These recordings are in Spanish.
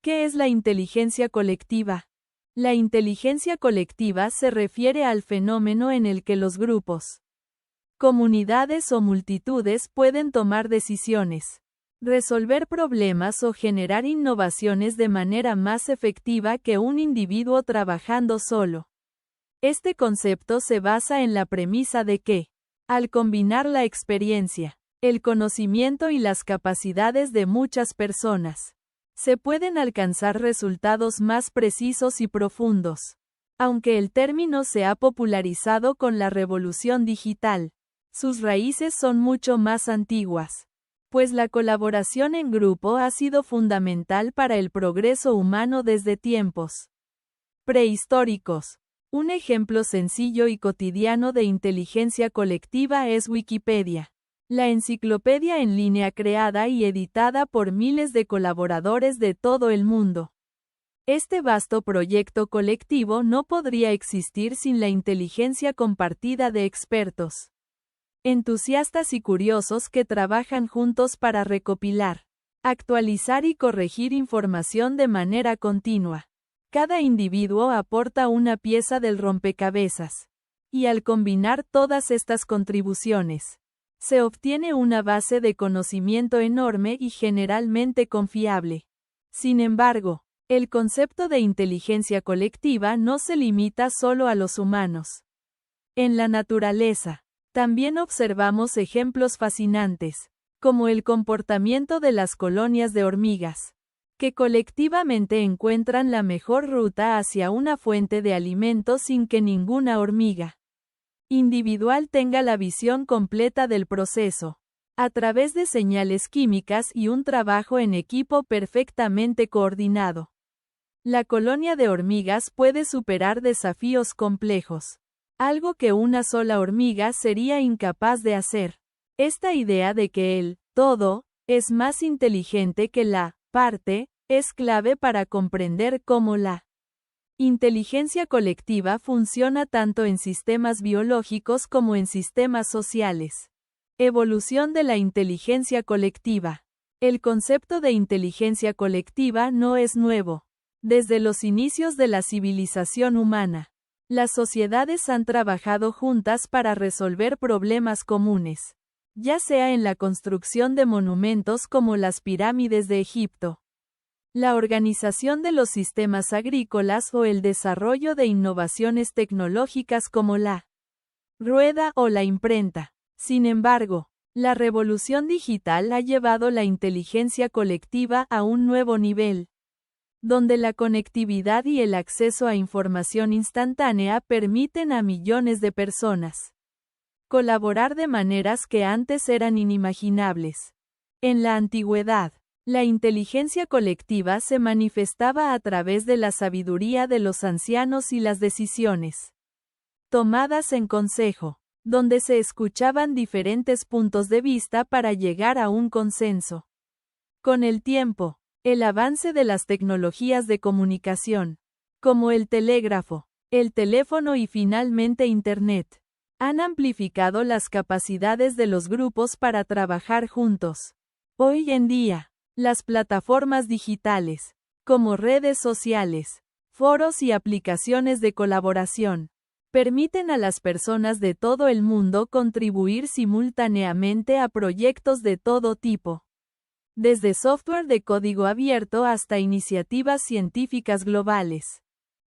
¿Qué es la inteligencia colectiva? La inteligencia colectiva se refiere al fenómeno en el que los grupos, comunidades o multitudes pueden tomar decisiones, resolver problemas o generar innovaciones de manera más efectiva que un individuo trabajando solo. Este concepto se basa en la premisa de que, al combinar la experiencia, el conocimiento y las capacidades de muchas personas, se pueden alcanzar resultados más precisos y profundos. Aunque el término se ha popularizado con la revolución digital, sus raíces son mucho más antiguas, pues la colaboración en grupo ha sido fundamental para el progreso humano desde tiempos prehistóricos. Un ejemplo sencillo y cotidiano de inteligencia colectiva es Wikipedia, la enciclopedia en línea creada y editada por miles de colaboradores de todo el mundo. Este vasto proyecto colectivo no podría existir sin la inteligencia compartida de expertos, entusiastas y curiosos que trabajan juntos para recopilar, actualizar y corregir información de manera continua. Cada individuo aporta una pieza del rompecabezas, y al combinar todas estas contribuciones, se obtiene una base de conocimiento enorme y generalmente confiable. Sin embargo, el concepto de inteligencia colectiva no se limita solo a los humanos. En la naturaleza, también observamos ejemplos fascinantes, como el comportamiento de las colonias de hormigas, que colectivamente encuentran la mejor ruta hacia una fuente de alimento sin que ninguna hormiga individual tenga la visión completa del proceso, a través de señales químicas y un trabajo en equipo perfectamente coordinado. La colonia de hormigas puede superar desafíos complejos, algo que una sola hormiga sería incapaz de hacer. Esta idea de que el todo es más inteligente que la parte es clave para comprender cómo la inteligencia colectiva funciona tanto en sistemas biológicos como en sistemas sociales. Evolución de la inteligencia colectiva. El concepto de inteligencia colectiva no es nuevo. Desde los inicios de la civilización humana, las sociedades han trabajado juntas para resolver problemas comunes, ya sea en la construcción de monumentos como las pirámides de Egipto, la organización de los sistemas agrícolas o el desarrollo de innovaciones tecnológicas como la rueda o la imprenta. Sin embargo, la revolución digital ha llevado la inteligencia colectiva a un nuevo nivel, donde la conectividad y el acceso a información instantánea permiten a millones de personas colaborar de maneras que antes eran inimaginables. En la antigüedad, la inteligencia colectiva se manifestaba a través de la sabiduría de los ancianos y las decisiones tomadas en consejo, donde se escuchaban diferentes puntos de vista para llegar a un consenso. Con el tiempo, el avance de las tecnologías de comunicación, como el telégrafo, el teléfono y finalmente Internet, han amplificado las capacidades de los grupos para trabajar juntos. Hoy en día, las plataformas digitales, como redes sociales, foros y aplicaciones de colaboración, permiten a las personas de todo el mundo contribuir simultáneamente a proyectos de todo tipo, desde software de código abierto hasta iniciativas científicas globales.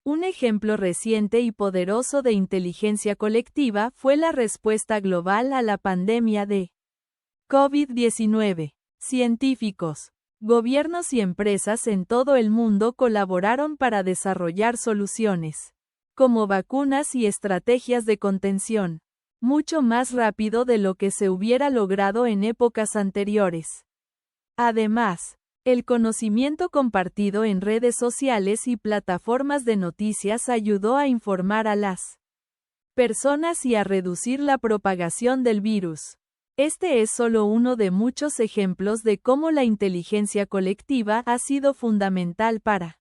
Un ejemplo reciente y poderoso de inteligencia colectiva fue la respuesta global a la pandemia de COVID-19. Científicos, gobiernos y empresas en todo el mundo colaboraron para desarrollar soluciones, como vacunas y estrategias de contención, mucho más rápido de lo que se hubiera logrado en épocas anteriores. Además, el conocimiento compartido en redes sociales y plataformas de noticias ayudó a informar a las personas y a reducir la propagación del virus. Este es solo uno de muchos ejemplos de cómo la inteligencia colectiva ha sido fundamental para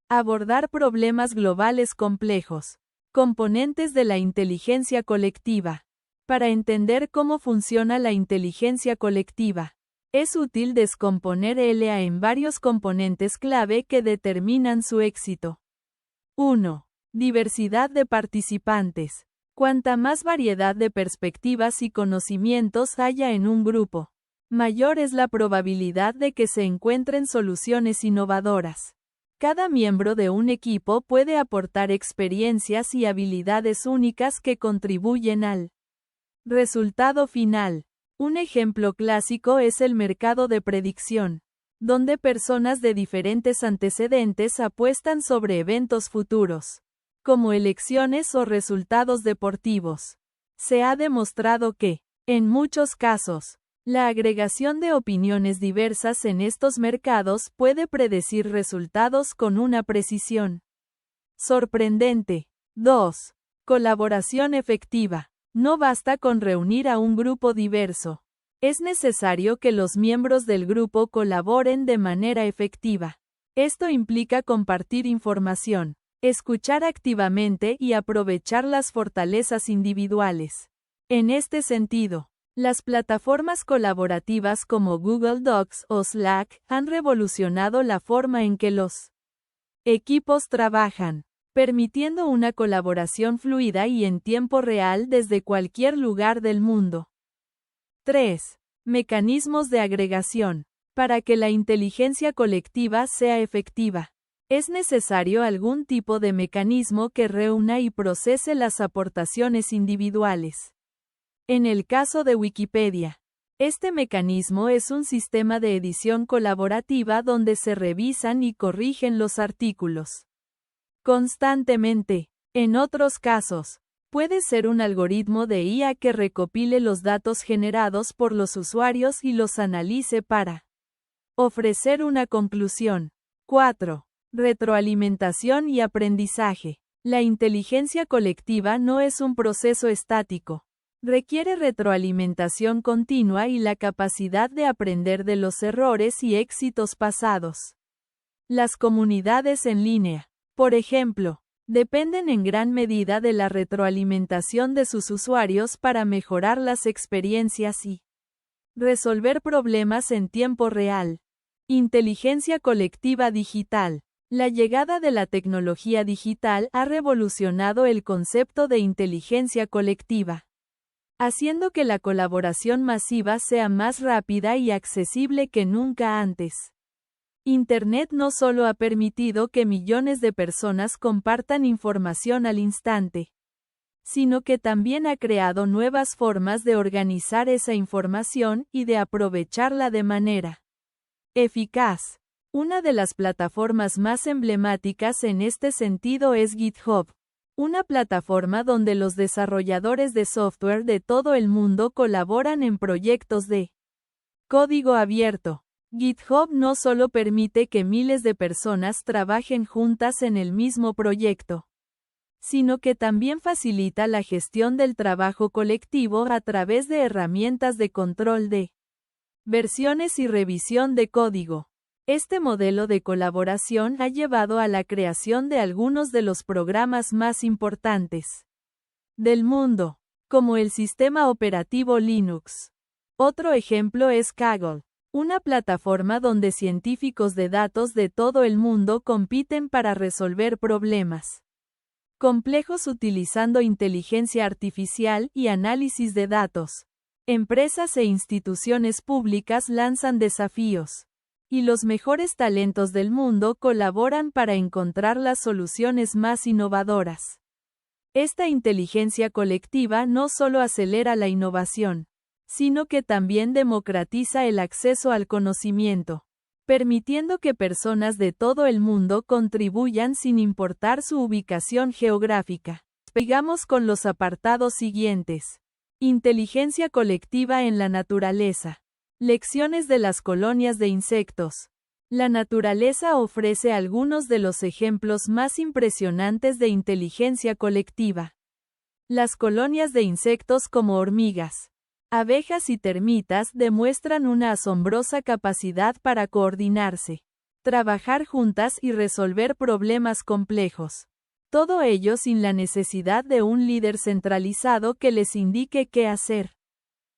abordar problemas globales complejos. Componentes de la inteligencia colectiva. Para entender cómo funciona la inteligencia colectiva, Es útil descomponer LA en varios componentes clave que determinan su éxito. 1. Diversidad de participantes. Cuanta más variedad de perspectivas y conocimientos haya en un grupo, mayor es la probabilidad de que se encuentren soluciones innovadoras. Cada miembro de un equipo puede aportar experiencias y habilidades únicas que contribuyen al resultado final. Un ejemplo clásico es el mercado de predicción, donde personas de diferentes antecedentes apuestan sobre eventos futuros, como elecciones o resultados deportivos. Se ha demostrado que, en muchos casos, la agregación de opiniones diversas en estos mercados puede predecir resultados con una precisión sorprendente. 2. Colaboración efectiva. No basta con reunir a un grupo diverso. Es necesario que los miembros del grupo colaboren de manera efectiva. Esto implica compartir información, escuchar activamente y aprovechar las fortalezas individuales. En este sentido, las plataformas colaborativas como Google Docs o Slack han revolucionado la forma en que los equipos trabajan, permitiendo una colaboración fluida y en tiempo real desde cualquier lugar del mundo. 3. Mecanismos de agregación. Para que la inteligencia colectiva sea efectiva, es necesario algún tipo de mecanismo que reúna y procese las aportaciones individuales. En el caso de Wikipedia, este mecanismo es un sistema de edición colaborativa donde se revisan y corrigen los artículos constantemente. En otros casos, puede ser un algoritmo de IA que recopile los datos generados por los usuarios y los analice para ofrecer una conclusión. 4. Retroalimentación y aprendizaje. La inteligencia colectiva no es un proceso estático. Requiere retroalimentación continua y la capacidad de aprender de los errores y éxitos pasados. Las comunidades en línea, por ejemplo, dependen en gran medida de la retroalimentación de sus usuarios para mejorar las experiencias y resolver problemas en tiempo real. Inteligencia colectiva digital. La llegada de la tecnología digital ha revolucionado el concepto de inteligencia colectiva, haciendo que la colaboración masiva sea más rápida y accesible que nunca antes. Internet no solo ha permitido que millones de personas compartan información al instante, sino que también ha creado nuevas formas de organizar esa información y de aprovecharla de manera eficaz. Una de las plataformas más emblemáticas en este sentido es GitHub, una plataforma donde los desarrolladores de software de todo el mundo colaboran en proyectos de código abierto. GitHub no solo permite que miles de personas trabajen juntas en el mismo proyecto, sino que también facilita la gestión del trabajo colectivo a través de herramientas de control de versiones y revisión de código. Este modelo de colaboración ha llevado a la creación de algunos de los programas más importantes del mundo, como el sistema operativo Linux. Otro ejemplo es Kaggle, una plataforma donde científicos de datos de todo el mundo compiten para resolver problemas complejos utilizando inteligencia artificial y análisis de datos. Empresas e instituciones públicas lanzan desafíos, y los mejores talentos del mundo colaboran para encontrar las soluciones más innovadoras. Esta inteligencia colectiva no solo acelera la innovación, sino que también democratiza el acceso al conocimiento, permitiendo que personas de todo el mundo contribuyan sin importar su ubicación geográfica. Sigamos con los apartados siguientes. Inteligencia colectiva en la naturaleza. Lecciones de las colonias de insectos. La naturaleza ofrece algunos de los ejemplos más impresionantes de inteligencia colectiva. Las colonias de insectos como hormigas, abejas y termitas demuestran una asombrosa capacidad para coordinarse, trabajar juntas y resolver problemas complejos. Todo ello sin la necesidad de un líder centralizado que les indique qué hacer.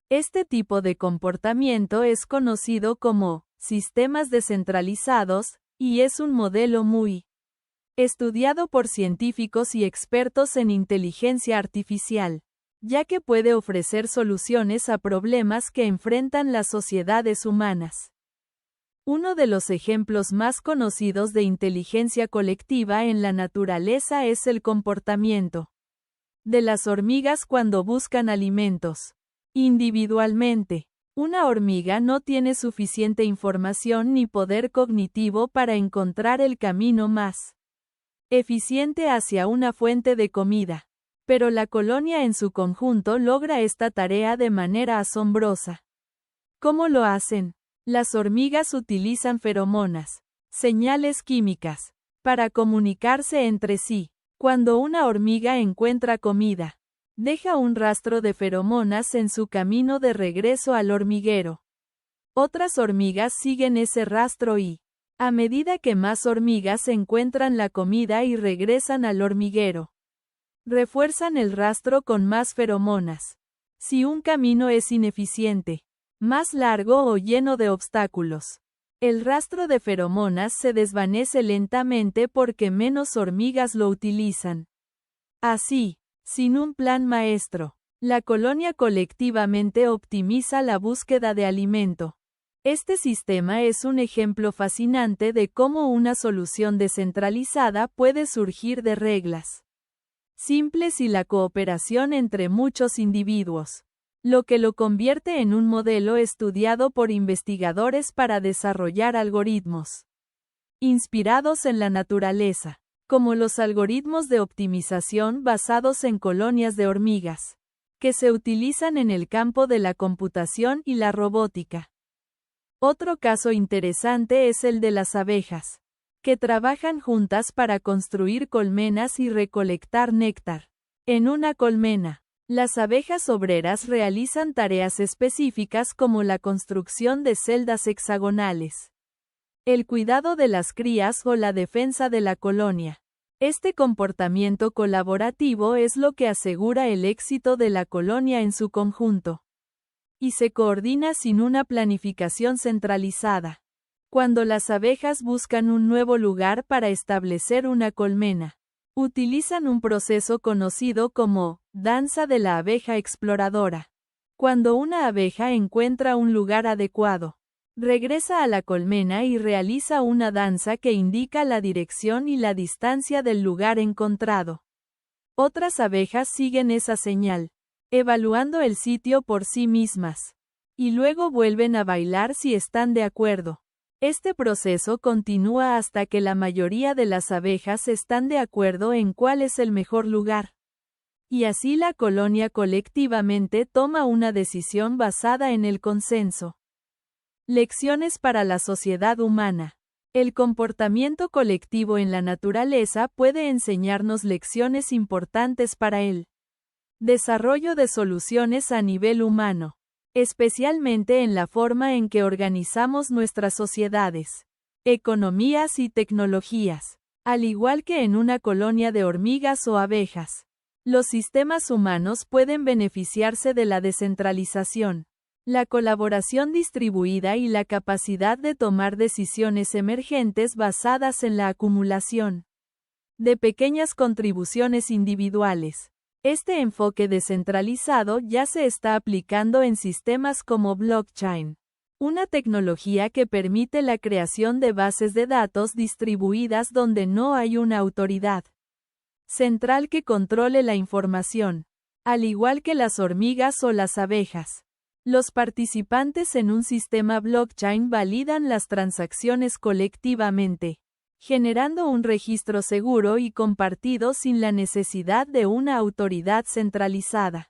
Este tipo de comportamiento es conocido como sistemas descentralizados, y es un modelo muy estudiado por científicos y expertos en inteligencia artificial, ya que puede ofrecer soluciones a problemas que enfrentan las sociedades humanas. Uno de los ejemplos más conocidos de inteligencia colectiva en la naturaleza es el comportamiento de las hormigas cuando buscan alimentos. Individualmente, una hormiga no tiene suficiente información ni poder cognitivo para encontrar el camino más eficiente hacia una fuente de comida. Pero la colonia en su conjunto logra esta tarea de manera asombrosa. ¿Cómo lo hacen? Las hormigas utilizan feromonas, señales químicas, para comunicarse entre sí. Cuando una hormiga encuentra comida, deja un rastro de feromonas en su camino de regreso al hormiguero. Otras hormigas siguen ese rastro y, a medida que más hormigas encuentran la comida y regresan al hormiguero, refuerzan el rastro con más feromonas. Si un camino es ineficiente, más largo o lleno de obstáculos, el rastro de feromonas se desvanece lentamente porque menos hormigas lo utilizan. Así, sin un plan maestro, la colonia colectivamente optimiza la búsqueda de alimento. Este sistema es un ejemplo fascinante de cómo una solución descentralizada puede surgir de reglas simples y la cooperación entre muchos individuos, lo que lo convierte en un modelo estudiado por investigadores para desarrollar algoritmos inspirados en la naturaleza, como los algoritmos de optimización basados en colonias de hormigas, que se utilizan en el campo de la computación y la robótica. Otro caso interesante es el de las abejas, que trabajan juntas para construir colmenas y recolectar néctar. En una colmena, las abejas obreras realizan tareas específicas como la construcción de celdas hexagonales, el cuidado de las crías o la defensa de la colonia. Este comportamiento colaborativo es lo que asegura el éxito de la colonia en su conjunto, y se coordina sin una planificación centralizada. Cuando las abejas buscan un nuevo lugar para establecer una colmena, utilizan un proceso conocido como danza de la abeja exploradora. Cuando una abeja encuentra un lugar adecuado, regresa a la colmena y realiza una danza que indica la dirección y la distancia del lugar encontrado. Otras abejas siguen esa señal, evaluando el sitio por sí mismas, y luego vuelven a bailar si están de acuerdo. Este proceso continúa hasta que la mayoría de las abejas están de acuerdo en cuál es el mejor lugar. Y así la colonia colectivamente toma una decisión basada en el consenso. Lecciones para la sociedad humana. El comportamiento colectivo en la naturaleza puede enseñarnos lecciones importantes para el desarrollo de soluciones a nivel humano, especialmente en la forma en que organizamos nuestras sociedades, economías y tecnologías. Al igual que en una colonia de hormigas o abejas, los sistemas humanos pueden beneficiarse de la descentralización, la colaboración distribuida y la capacidad de tomar decisiones emergentes basadas en la acumulación de pequeñas contribuciones individuales. Este enfoque descentralizado ya se está aplicando en sistemas como blockchain, una tecnología que permite la creación de bases de datos distribuidas donde no hay una autoridad central que controle la información. Al igual que las hormigas o las abejas, los participantes en un sistema blockchain validan las transacciones colectivamente, generando un registro seguro y compartido sin la necesidad de una autoridad centralizada.